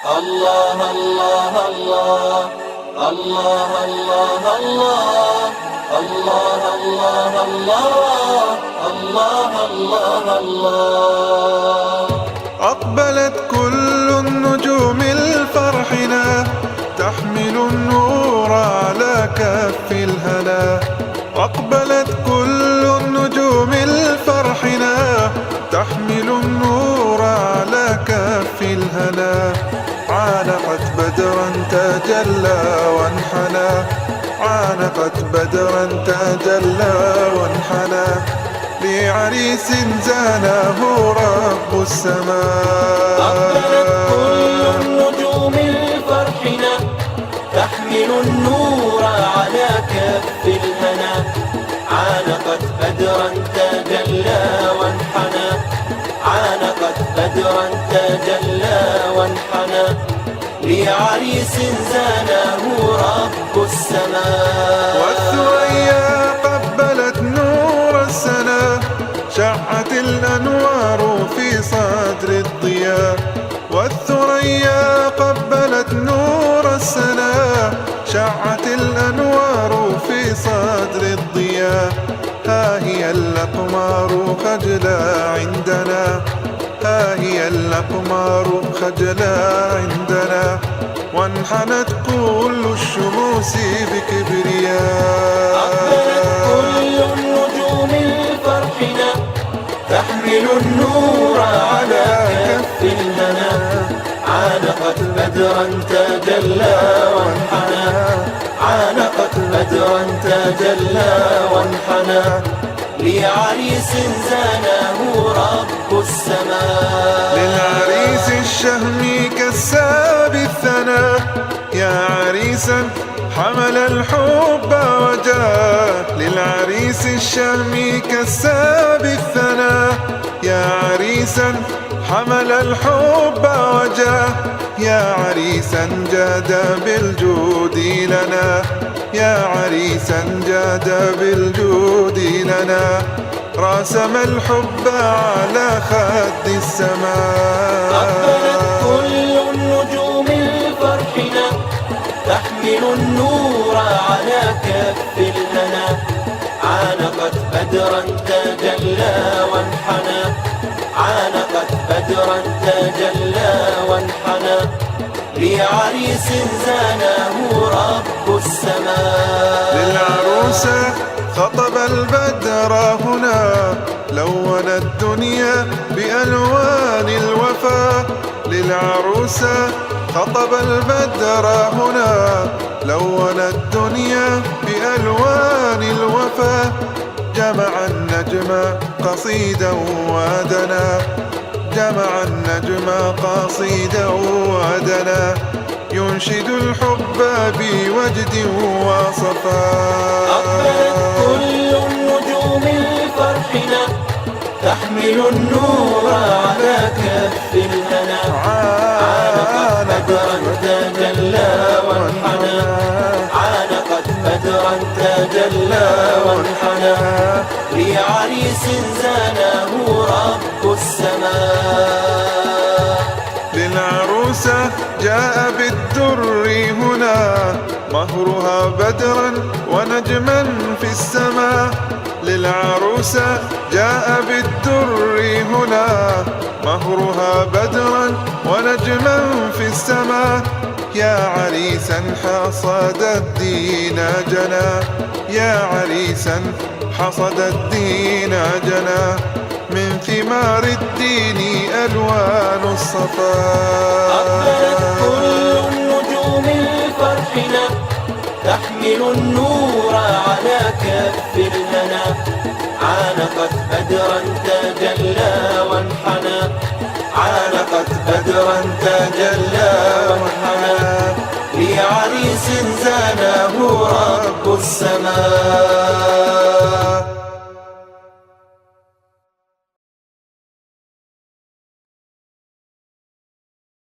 الله الله الله الله الله الله الله الله الله الله. أقبلت كل النجوم الفرحنا تحمل النور على كف الهنا. أقبلت كل النجوم الفرحنا تحمل النور على كف الهنا. عانقت بدرا تجلى وانحنى، عانقت بدرا تجلى وانحنى، لعريس زانه رب السماء. أقبلت كل النجوم الفرحنا تحمل النور على كف الهنا. عانقت بدرا تجلى وانحنى، عانقت بدرا تجلى وانحنى، لعريس زانه رب السماء. والثريا قبلت نور السنا، شعت الأنوار في صدر الضياء. والثريا قبلت نور السنا، شعت الأنوار في صدر الضياء. ها هي الأقمار خجلى عندنا، ها هي الأقمار خجلى عندنا، وانحنت كل الشموس بكبرياء. أقبلت كل النجوم الفرحنا تحمل النور على كف الهنا. عانقت بدرا تجلى وانحنى، عانقت بدرا تجلى وانحنى، لعريس زانه رب السماء. للعريس الشهم كالساب الثنا، يا عريسا حمل الحب وجاه. للعريس الشهم كالساب الثنا، يا عريسا حمل الحب وجاه. يا عريسا جاد بالجود لنا، يا عريسا جاد بالجود لنا، راسم الحب على خد السماء. أقبلت كل النجوم الفرحنا تحمل النور على كف الهنا. عانقت بدرا تجلى وانحنى، عانقت بدرا تجلى وانحنى، لعريس زانه رب السماء. للعروسة خطب البدر هنا، لون الدنيا بألوان الوفا. للعروسة خطب البدر هنا، لون الدنيا بألوان الوفا. جمع النجم قصيدا ودنا، جمع النجم قصيدا ودنا، ينشد الحب بوجد وصفاء. أقبلت كل النجوم الفرحنا تحمل النور على كف الهنا. عانقت بدرا تجلى وانحنى، عانقت بدرا تجلى وانحنى، لعريس زانه رب السماء. للعروسة جاء بالدر هنا، مهرها بدرا ونجما في السماء. للعروسة جاء بالدر هنا، مهرها بدرا ونجما في السماء. يا عريسا حصد الدين جنا، يا عريسا حصد الدين جنا، من ثمار الدين ألوان الصفاء. أقبلت كل النجوم الفرحنا تحمل النور على كف الهنا. عانقت بدرا تجلى وانحنى، عانقت بدرا تجلى وانحنى، لعريس زانه رب السماء.